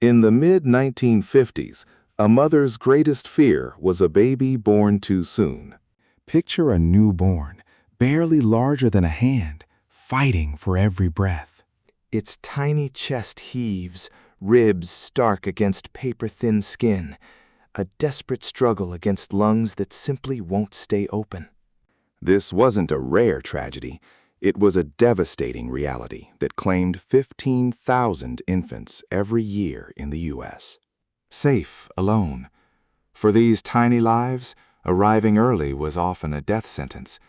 In the mid-1950s, a mother's greatest fear was a baby born too soon. Picture a newborn, barely larger than a hand, fighting for every breath. Its tiny chest heaves, ribs stark against paper-thin skin, a desperate struggle against lungs that simply won't stay open. This wasn't a rare tragedy. It was a devastating reality that claimed 15,000 infants every year in the U.S. Safe, alone. For these tiny lives, arriving early was often a death sentence,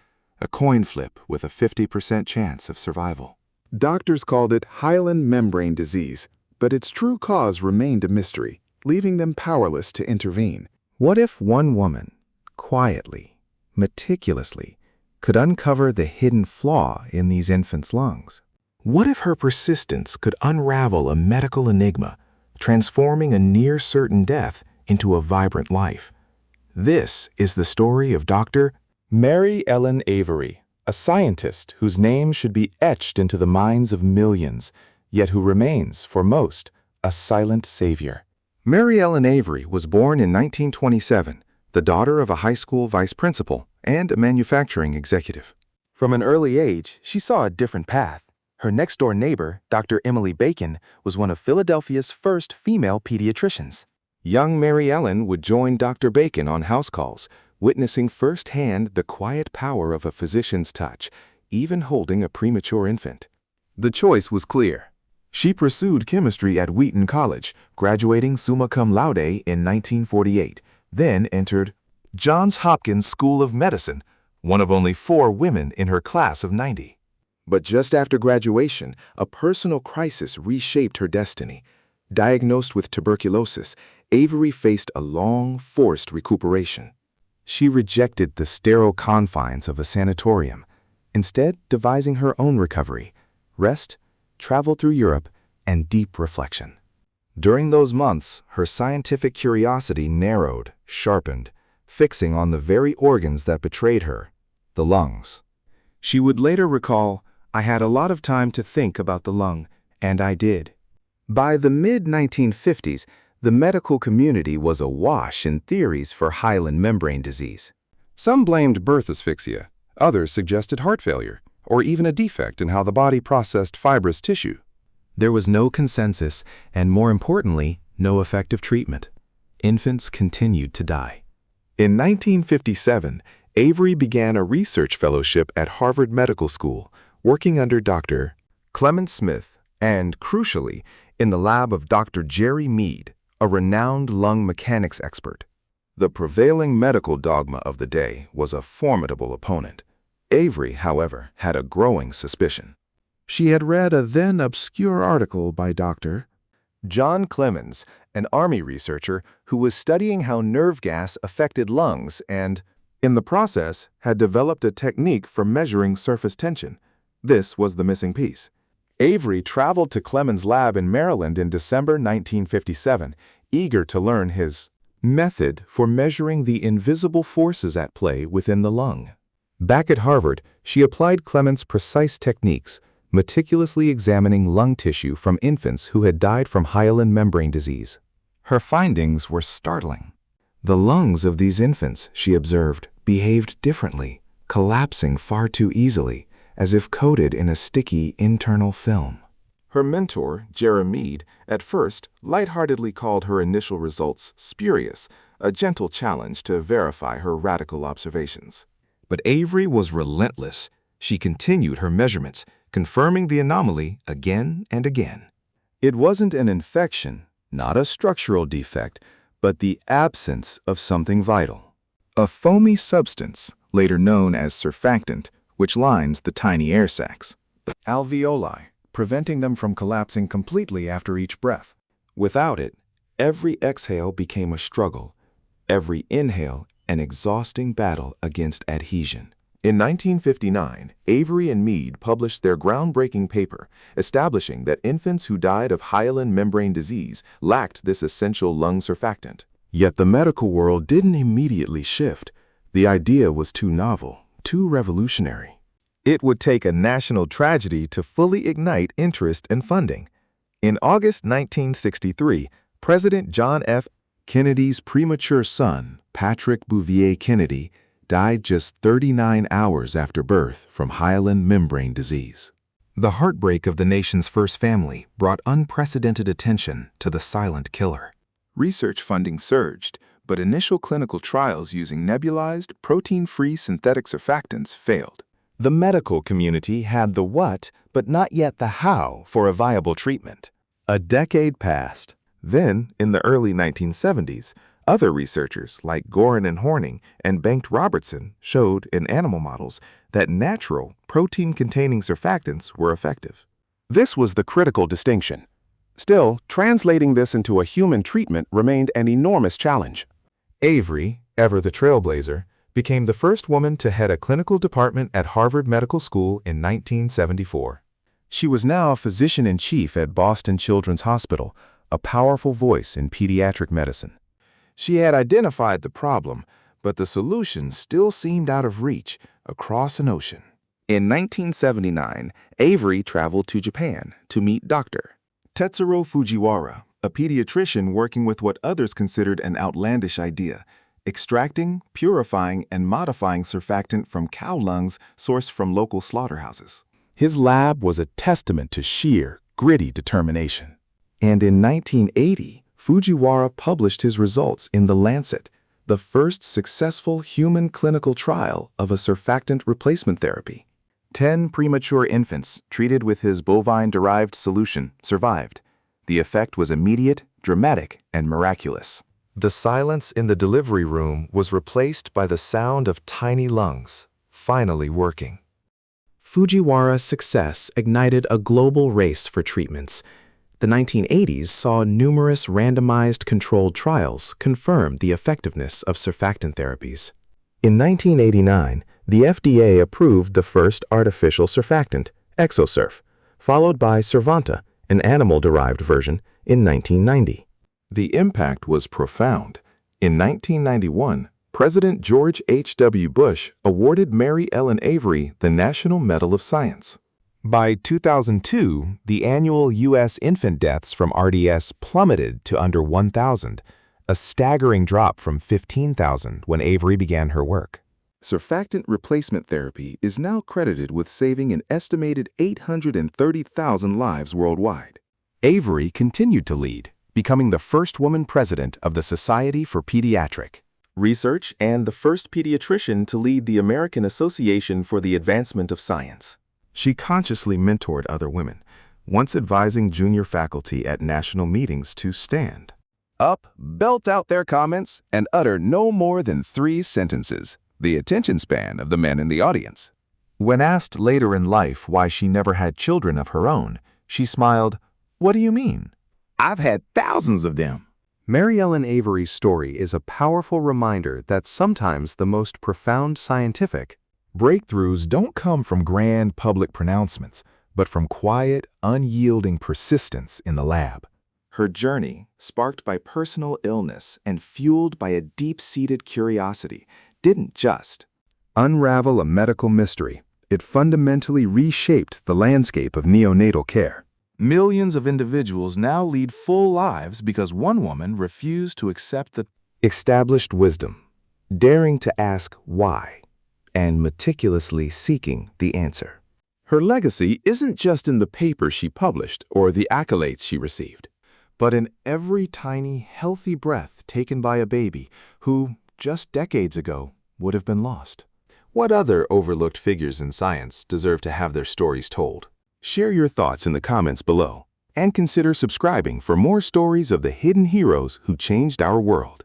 a coin flip with a 50% chance of survival. Doctors called it hyaline membrane disease, but its true cause remained a mystery, leaving them powerless to intervene. What if one woman, quietly, meticulously, could uncover the hidden flaw in these infants' lungs? What if her persistence could unravel a medical enigma, transforming a near-certain death into a vibrant life? This is the story of Dr. Mary Ellen Avery, a scientist whose name should be etched into the minds of millions, yet who remains, for most, a silent savior. Mary Ellen Avery was born in 1927, the daughter of a high school vice principal and a manufacturing executive. From an early age, she saw a different path. Her next-door neighbor, Dr. Emily Bacon, was one of Philadelphia's first female pediatricians. Young Mary Ellen would join Dr. Bacon on house calls, witnessing firsthand the quiet power of a physician's touch, even holding a premature infant. The choice was clear. She pursued chemistry at Wheaton College, graduating summa cum laude in 1948, then entered Johns Hopkins School of Medicine, one of only 4 women in her class of 90. But just after graduation, a personal crisis reshaped her destiny. Diagnosed with tuberculosis, Avery faced a long, forced recuperation. She rejected the sterile confines of a sanatorium, instead devising her own recovery, rest, travel through Europe, and deep reflection. During those months, her scientific curiosity narrowed, sharpened, fixing on the very organs that betrayed her, the lungs. She would later recall, "I had a lot of time to think about the lung, and I did." By the mid-1950s, the medical community was awash in theories for hyaline membrane disease. Some blamed birth asphyxia, others suggested heart failure, or even a defect in how the body processed fibrous tissue. There was no consensus, and more importantly, no effective treatment. Infants continued to die. In 1957, Avery began a research fellowship at Harvard Medical School, working under Dr. Clement Smith and, crucially, in the lab of Dr. Jerry Mead, a renowned lung mechanics expert. The prevailing medical dogma of the day was a formidable opponent. Avery, however, had a growing suspicion. She had read a then obscure article by Dr. John Clemens, an Army researcher who was studying how nerve gas affected lungs and, in the process, had developed a technique for measuring surface tension. This was the missing piece. Avery traveled to Clemens' lab in Maryland in December 1957, eager to learn his method for measuring the invisible forces at play within the lung. Back at Harvard, she applied Clemens' precise techniques, meticulously examining lung tissue from infants who had died from hyaline membrane disease. Her findings were startling. The lungs of these infants, she observed, behaved differently, collapsing far too easily, as if coated in a sticky internal film. Her mentor, Jerry Mead, at first lightheartedly called her initial results spurious, a gentle challenge to verify her radical observations. But Avery was relentless. She continued her measurements, confirming the anomaly again and again. It wasn't an infection, not a structural defect, but the absence of something vital. A foamy substance, later known as surfactant, which lines the tiny air sacs, the alveoli, preventing them from collapsing completely after each breath. Without it, every exhale became a struggle, every inhale an exhausting battle against adhesion. In 1959, Avery and Mead published their groundbreaking paper, establishing that infants who died of hyaline membrane disease lacked this essential lung surfactant. Yet the medical world didn't immediately shift. The idea was too novel, too revolutionary. It would take a national tragedy to fully ignite interest and funding. In August 1963, President John F. Kennedy's premature son, Patrick Bouvier Kennedy, died just 39 hours after birth from hyaline membrane disease. The heartbreak of the nation's first family brought unprecedented attention to the silent killer. Research funding surged, but initial clinical trials using nebulized, protein-free synthetic surfactants failed. The medical community had the what, but not yet the how for a viable treatment. A decade passed. Then, in the early 1970s, other researchers like Gorin and Horning and Bengt-Robertson showed in animal models that natural, protein-containing surfactants were effective. This was the critical distinction. Still, translating this into a human treatment remained an enormous challenge. Avery, ever the trailblazer, became the first woman to head a clinical department at Harvard Medical School in 1974. She was now a physician-in-chief at Boston Children's Hospital, a powerful voice in pediatric medicine. She had identified the problem, but the solution still seemed out of reach across an ocean. In 1979, Avery traveled to Japan to meet Dr. Tetsuro Fujiwara, a pediatrician working with what others considered an outlandish idea: extracting, purifying, and modifying surfactant from cow lungs sourced from local slaughterhouses. His lab was a testament to sheer, gritty determination. And in 1980, Fujiwara published his results in The Lancet, the first successful human clinical trial of a surfactant replacement therapy. 10 premature infants treated with his bovine-derived solution survived. The effect was immediate, dramatic, and miraculous. The silence in the delivery room was replaced by the sound of tiny lungs, finally working. Fujiwara's success ignited a global race for treatments. The 1980s saw numerous randomized controlled trials confirm the effectiveness of surfactant therapies. In 1989, the FDA approved the first artificial surfactant, ExoSurf, followed by Survanta, an animal-derived version, in 1990. The impact was profound. In 1991, President George H.W. Bush awarded Mary Ellen Avery the National Medal of Science. By 2002, the annual U.S. infant deaths from RDS plummeted to under 1,000, a staggering drop from 15,000 when Avery began her work. Surfactant replacement therapy is now credited with saving an estimated 830,000 lives worldwide. Avery continued to lead, becoming the first woman president of the Society for Pediatric Research and the first pediatrician to lead the American Association for the Advancement of Science. She consciously mentored other women, once advising junior faculty at national meetings to stand up, belt out their comments, and utter no more than 3 sentences, the attention span of the men in the audience. When asked later in life why she never had children of her own, she smiled, "What do you mean? I've had thousands of them." Mary Ellen Avery's story is a powerful reminder that sometimes the most profound scientific breakthroughs don't come from grand public pronouncements, but from quiet, unyielding persistence in the lab. Her journey, sparked by personal illness and fueled by a deep-seated curiosity, didn't just unravel a medical mystery. It fundamentally reshaped the landscape of neonatal care. Millions of individuals now lead full lives because one woman refused to accept the established wisdom, daring to ask why, and meticulously seeking the answer. Her legacy isn't just in the papers she published or the accolades she received, but in every tiny, healthy breath taken by a baby who, just decades ago, would have been lost. What other overlooked figures in science deserve to have their stories told? Share your thoughts in the comments below, and consider subscribing for more stories of the hidden heroes who changed our world.